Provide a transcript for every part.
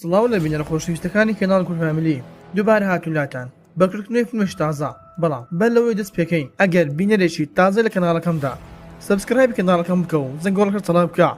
سڵاو لە بینەرە خۆشەویستەکانی کەناڵ کورد فامیلی دووبارە هاتوولاتان بەکردنەوەی فیلمێکی تازە بەڵام بەر لەوەی دەست پێکەین ئەگەر بینەرێکی تازە لە کەناڵەکەمدا سبسکرایب کەناڵەکەم بکە و زەنگۆڵەکە تەڵاب بکە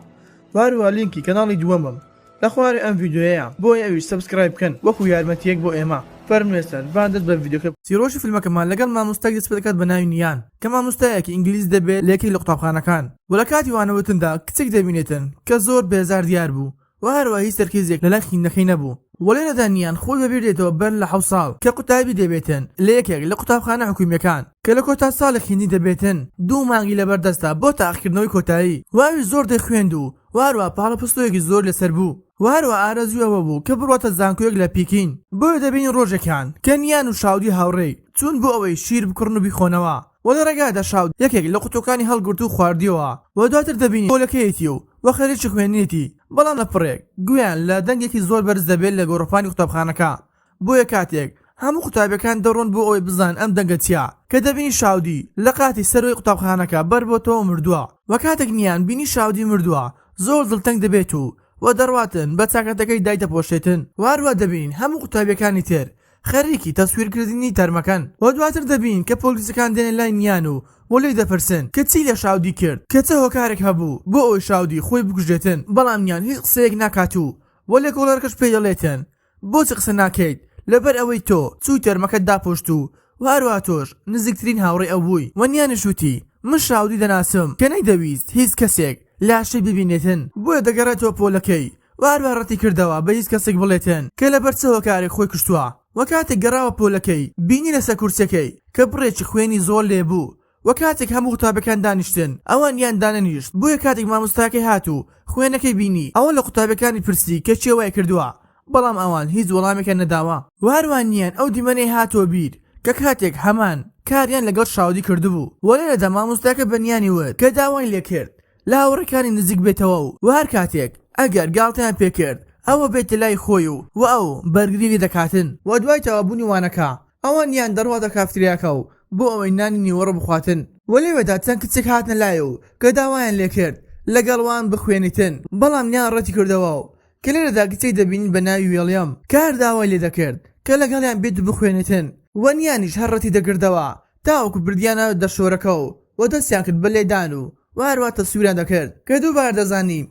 واروها لینکی کەناڵی دووەمم لە خوارێ ئەم ڤیدیۆیە بۆی ئەویش سبسکرایب بکەن وەکو یارمەتیەک بۆ ئێمە فەرموێستن با دەست بە ڤیدیۆکە سیرۆشی فیلمەکەمان لەگەڵ مامۆستای دەست پێ دەکات بە ناوی نیان کە مامۆستایەکی ئینگلیز دەبێت لە یەکێک لە قوتابخانەکان و لە کاتی وانەوتندا کچێک دەبینێتن کە زۆر بێزار دیار بوو و هەروە هیچ تەرکیزێک لە لای خوێندنەکەی نەبوو وەلێرەدا نیان خۆی بەبیردێتەوە بەر لە 7 ساڵ کە قوتابی دەبێتن لە یەکێک لە قوتابخانە حکومیەکان کە لە کۆتا ساڵی خوێندنی دەبێتن 2 مانگی لەبەردەستا بۆ تاقیکردنەوەی کۆتایی واوی زۆر دەخوێند و واروە پاڵەپستۆیەکی زۆر لەسەر بوو واروە ئارەزووەوە بوو کە بڕواتە زانکۆیەک لە پیکین بۆیە دەبین ڕۆژێکان کە نیان و شاودی هاوڕێی چون بۆ ئەوەی شیر بکڕن و بیخۆنەوە و لە ڕێگادا شاود یەکێک لە قوتوەکانی هەڵگرت و خواردیەوە و دواتر دەبینی پۆلەکەیەتی و خەریکی خوێندنێتی بەڵام لە پڕێک گویان لە دەنگێکی زۆر بەرز دەبێت لە گۆڕەپانی قوتابخانەکە بۆیە کاتێک هەموو قوتابەکان دەڕۆن بۆ ئەوەی بزان ئەم دەنگە چیە کە دەبینی شاودی لە قاتی سەرۆی قوتابخانەکە بەر بۆتەوە مردووە و کاتێک نیان بینی شاودی مردووە زۆر دڵتەنگ دەبێت و دەڕواتن بە چاکەتەکەی دایتەپۆشێتن واروە دەبین هەموو قوتابیەکانی تر خەریکی تەسویرکردنی تەرمەکەن و دواتر دەبین کە پۆلیسەکان دێنە لای نیان و وەلێی دەپرسن کە چی لە شاودی کرد کە چه هۆکارێک هەبوو بۆ ئەوی شاودی خۆی بکوژێتن بەڵام نیان هیچ قسەیەک ناکات و وەلێ کۆڵەرەکەش پێی دەڵێتن بۆچی قسە ناکەیت لەبەر ئەوەی تۆ چووی تەرمەکەت داپۆشت و هەروە تۆش نزیکترین هاوڕێی ئەو بووی و نیانیش وتی من شاودی دەناسم کە نەیدەویست هیچ کەسێک لاشەی ببینێتن بۆیە دەگەڕێتەوە پۆلەکەی واروە ڕەتی کردەوە بە هیچ کەسێک بڵێتن کە لەبەر چه هۆکارێک خۆی کوشتووە و کاتێک گەڕاوە پۆلەکەی بینی لەسەر کورسەکەی کە بڕێکی خوێنی زۆر لێبوو و کاتێک هەموو قوتابەکان دانیشتن ئەوان یان دانەنیشت بۆیە کاتێک مامۆستاکەی هاتوو خوێنەکەی بینی ئەوە لە قوتابەکانی پرسی کە چێوای کردووە بەڵام ئەوان هیچ وەڵامێکە نەداوە واروان نیان ئەو دیمەنەی هاتووە بیر کە کاتێک هەمان کاریان لەگەڵ شاودی کردبوو وەلێرەدا مامۆستاکە بەنیانی وت کە داوای لێ کرد لە هاوڕێکانی نزیک بێتەوە و هەر کاتێک ئەگەر گاڵتەیان پێکرد ئەوە بێتە لای خۆی و ئەو بەرگری لێ دەکاتن و دوای تەوابوونی وانەکە ئەوان یان دەڕواتە کافتریاکە و بۆ ئەوەی نانی نیوەڕە بخواتن وەلێوێدا چەند کچێک هاتنە لایە و کە داوایان لێ کرد لەگەڵوان بخوێنیتن بەڵام نیان ڕەتی کردەوە و کە لێرەدا کچێک دەبینین بە ناوی وێڵیام کار داوای لێ دەکرد کە لەگەڵیان بێت بخوێنیتن و نیانیش هەر ڕەتی دەگردەوە تاوەکو بردیانە دەشۆرەکە و دەستیان کرد بە لێدان و واروە تەسویران دەکرد کە دووبار دەزانین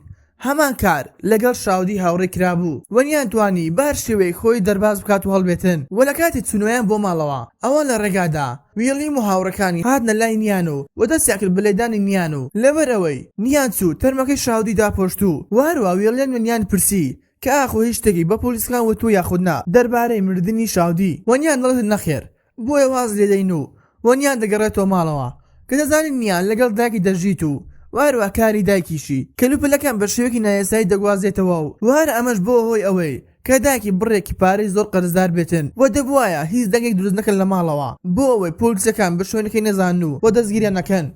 هەمان کار لەگەڵ شاودی هاوڕێ کرابوو وەنیان توانی بار شێوەی خۆی دەرباز بکات و هەڵبێتن و لە کاتی چونویان بۆ ماڵەوە ئەوە لە ڕێگادا ویڵیم و هاوڕەکانی هاتنە لای نیان و دەستیان کرد بەلێدانی نیان و لەبەرەوەی نیان چوو تەرمەکەی شاودی داپۆشت و هەروە ویڵیان وەنیان پرسی کە ئاخۆ هیچ شتێکی بە پۆلیسەکان وتووە یاخودنا دەربارەی مردنی شاودی وەنیان دەڵێت نەخێر بۆیە واز لێدەین و وەنیان دەگەڕێتەوە ماڵەوە کە دەزانین نیان لەگەڵ دایکی دەژیت و واروە کاری دایکیشی کەلوپەلەکان بە شێوەیەکی نایاسایی دەگوازێتەوە و وارە ئەمەش بۆ هۆی ئەوەی کە دایکی بڕێکی پارەی زۆر قەرزدار بێتن و دەبوایە هیچ دەنگێک دروست نەکەن لە ماڵەوە بۆ ئەوەی پۆلیسەکان بە شوێنەکەی نەزان و دەستگیریان نەکەن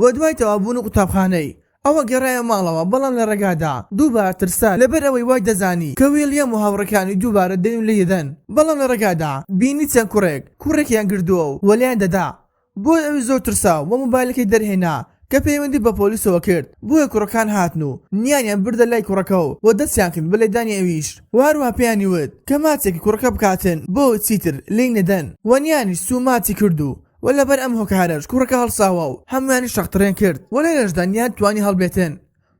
و دوای تەوابوون و قوتابخانەی ئەوە گەڕایە ماڵەوە بەڵام لە ڕێگادا دووبار ترسا لەبەر ئەوەی وای دەزانی کە ویڵیام و هاوڕەکانی دووبارە دەین لە یەدەن بەڵام لە ڕێگادا بینی چەند کوڕێکیان گردووە و وەلیان دەدا بۆی ئەوی زۆر ترسا و مۆبایلەکەی دەرهێنا کە پەیوەندی بە پۆلیسەوە کرد بۆیە کوڕەکان هاتن و نیانیان بردە لای کوڕەکە و دەستیان کرد بەلێدانی ئەویش واروە پێیانی وت کە ماچێکی کوڕەکە بکاتن بۆ چیتر لی نەدەن وەنیانیش سوو ماچی کردو و لەبەر ئەم هۆکارەش کوڕەکە هەڵساوە و هەمووانی شەقتڕێن کرد و لێرەشدا نیان توانی هەڵبێتن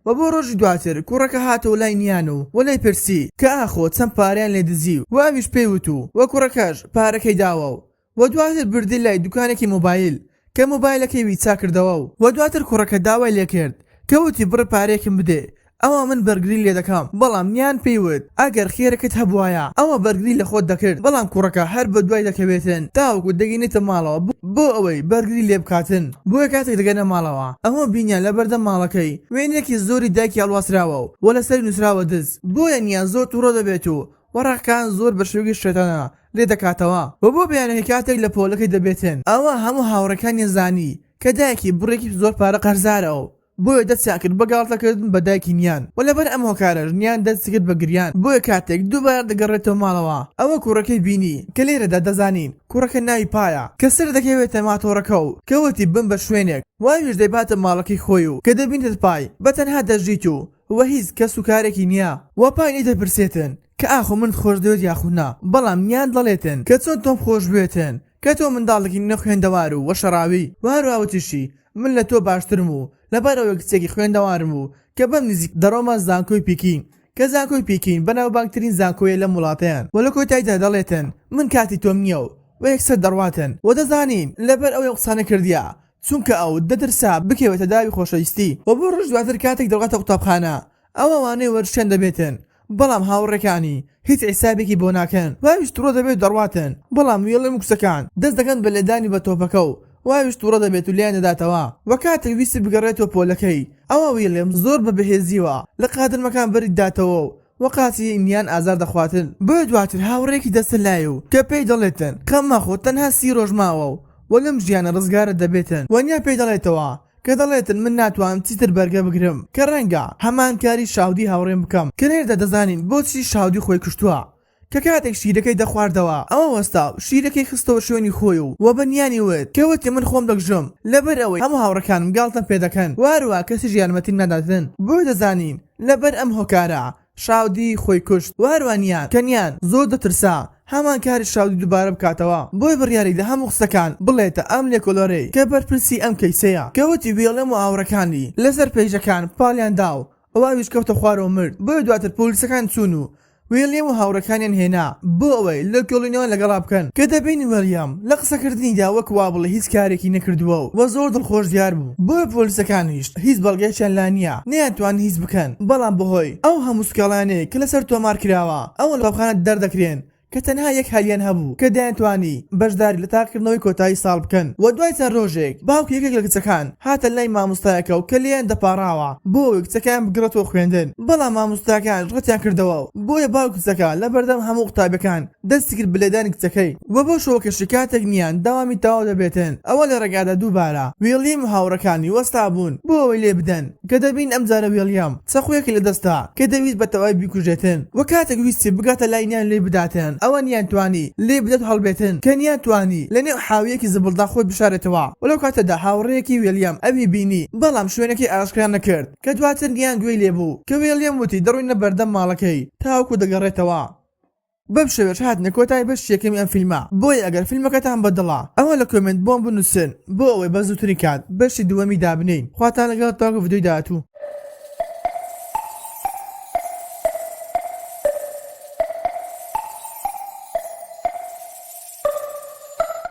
و بۆ ڕۆژی دواتر کوڕەکە هاتەوە لای نیان و وەلای پرسی کە ئاخۆ چەند پارەیان لێ دزی و ئەویش پێی وت و کوڕەکەش پارەکەی داوە و دواتر بردی لای دوکانێکی مۆبایل کە مۆبایلەکەی ویچا کردەوە و دواتر کوڕەکە داوای لێ کرد کەوتی بڕ پارێکم بدێ ئەوە من بەرگری لێ دەکەم بەڵام نیان پێیوت ئەگەر خێرەکەت هەبوایە ئەوە بەرگری لە خۆت دەکرد بەڵام کوڕەکە هەر بە دوای دەکەوێتن تاوەکو دەگەینێتە ماڵەوە بۆ ئەوەی بەرگری لێ بکاتن بۆیە کاتێک دەگەنە ماڵەوە ئەوە بینیان لە بەردەم ماڵەکەی وێنێکی زۆری دایکی هەڵواسراوە و لەسەر نووسراوە دز بۆیە نیان زۆر تووڕە دەبێت و وەڕەکان زۆر بە شێوەیەکی شێتانە لێ دەکاتەوە و بۆ بەیانەکەی کاتێک لە پۆلەکەی دەبێتن ئەوە هەموو هاوڕەکانی زانی کە دایکی بڕێکی زۆر پارە قەرزارەوە بۆیە دەستیان کرد بە گاڵتەکردن بە دایکی نیان و لەبەر ئەم هۆکارەش نیان دەستی کرد بە گریان بۆیە کاتێک دووبار دەگەڕێتەوە ماڵەوە ئەوە کوڕەکەی بینی کە لێرەدا دەزانین کوڕەکە ناوی پایە کە سەر دەکەوێتە ماتۆڕەکە و کەوتی بم بە شوێنێک وایش دەیباتە ماڵەکەی خۆی و کە دەبینێت پای بەتەنها دەژیت و وە هیچ کەس و کارێکی نییە وە پاینی دەپرسێتن کە ئاخۆ من خۆش دەوێت یاخونا بەڵام میان دەڵێتن کە چۆن تۆم خۆش بێتن کە تۆ منداڵێکی نەخوێندەوار و وە شەڕاوی وهروەوتیشی من لە تۆ باشترم و لەبەرەوە کچێکی خوێندەوارم و کە بەم نزیک دەڕۆمە زانکۆی پیکین کە زانکۆی پیکین بەناوبانگترین زانکۆیە لە وڵاتەیان وە لە کۆتایدا دەڵێتن من کاتی تۆم نییە و یەکسەر دەڕواتن و دەزانین لەبەر ئەوەی قسانە کردیا چونکە ئەو دەدرسا بکەوێتە داوی خۆشەویستی و بۆ ڕۆژ دواتر کاتێک دەڕاتە قوتابخانە ئەوانەی وەرشێن دەبێتن بەڵام هاوڕێکانی هیچ حیسابێکی بۆ ناکەن وایویش تووڕە دەبێت دەڕواتن بەڵام وێڵێ موکسەکان دەست دەکەن بە لێدانی بە تۆپەکە و وایویش تووڕە دەبێت و لیان دەداتەوە وە کاتێک ویستی بگەڕێتەوە پۆلەکەی ئەوە ویڵێم زۆر بە بەهێزیوە لە قادرمەکان بەری داتەوە و وەقاتی نیان ئازار دەخواتن بۆیە دواتر هاوڕێکی دەستە لایە و کە پێی دەڵێتن کەم مەخۆ تەنها 30 ڕۆژ ماوە و لەم ژیانە ڕزگارت دەبێتن وەنیا پێی دەڵێتەوە کە دەڵێتن من ناتوانم چیتر بەرگە بگرم کە ڕەنگە هەمان کاری شاودی هاوڕێم بکەم کە نێردە دەزانین بۆچی شاودی خۆی کوشتووە کە کاتێک شیرەکەی دەخواردەوە ئەوە وەستا شیرەکەی خستەوە شوێنی خۆی و بەنیانی وت کەوتی من خۆم دەگژم لەبەر ئەوەی هەموو هاوڕەکانم گاڵتەم پێدەکەن واروە کەسی ژیانمەتی نەداتن بۆی دەزانین لەبەر ئەم هۆکارە شاودی خۆی کوشت واروانیان کەنیان زۆر دەترسا هەمان کاری شاودی دووبارە بکاتەوە بۆی بڕیاری لە هەموو قسەکان بڵێتە ئەم لێکۆلۆرەی کە بەرپرسی ئەم کەیسەیە کەوتی وێڵەم و ئاوڕەکانی لەسەر پێیژەکان پاڵیان داو ئەوەویش کەوتە خوارەوە مرد بۆی دواتر پۆلیسەکان چوون و ویلیام و هاوڕەکانیان هێنا بۆ ئەوەی لە کۆڵینەوە لەگەڵا بکەن کە دەبینی ویلیام لە قسەکردنیدا وەک وا بڵێ هیچ کارێکی نەکردووە و زۆر دڵخۆش دیار بوو بۆیە پۆلیسەکانیش هیچ بەڵگەیەکیان لا نییە نەیانتوان هیچ بکەن بەڵام بەهۆی ئەو هەموو سکاڵانەیە کە لەسەر تۆمار کراوە ئەوە لە قوتابخانە دەردەکرێن کە تەنها یەک هەلیان هەبوو کە دەیانتوانی بەشداری لە تاقیکردنەوەی کۆتایی ساڵ بکەن و دوای چەند ڕۆژێک باوکی یەکێک لە کچەکان هاتە لای مامۆستایەکە و کە لێیان دەپاڕاوە بۆ ئەوەی کچەکان بگرێتەوە خوێندن بەڵام مامۆستاکان ڕەتیان کردەوە بۆیە باوک کچەکە لە بەردەم هەموو قوتابەکان دەستی کرد بەلێدانی کچەکەی و بۆ شەوەکەشی کاتێک نیان داوامی تەواو دەبێتن ئەوە لە ڕێگادا دووبارە ویلیام و هاوڕەکانی وەستا بوون بۆ ئەوەی لێ بدەن کە دەبین ئەم جارە ویلیام چەخویەکی لە دەستا کە دەویست بە تەواوی بیکوژێتن و کاتێک ویستی بگاتە لای نیان لێ بداتن ئەوە نیان توانی لێ بدەت هەڵبێتن کە نیان توانی لە نێو حاویەکی زبڵدا خۆی بشارێتەوە وەلەو کاتەدا هاوڕێیەکی ویلیام ئەوی بینی بەڵام شوێنەکەی ئاشکرا نەکرد کە دواتر نیان گوێی لێبوو کە ویلیام وتی دەڕوینە بەردەم ماڵەکەی تاوەکو دەگەڕێتەوە بەم شێوەش هاتنە کۆتایی بەش یەکەمی ئەم فیلمە بۆیە ئەگەر فیلمەکەتان بەدڵە ئەوە لە کۆمنت بۆم بنووسن بۆ ئەوەی بە زووتری کات بەشی دووەمی دابنین خواتان لەگەڵ تاکو ڤیدیۆی داهاتوو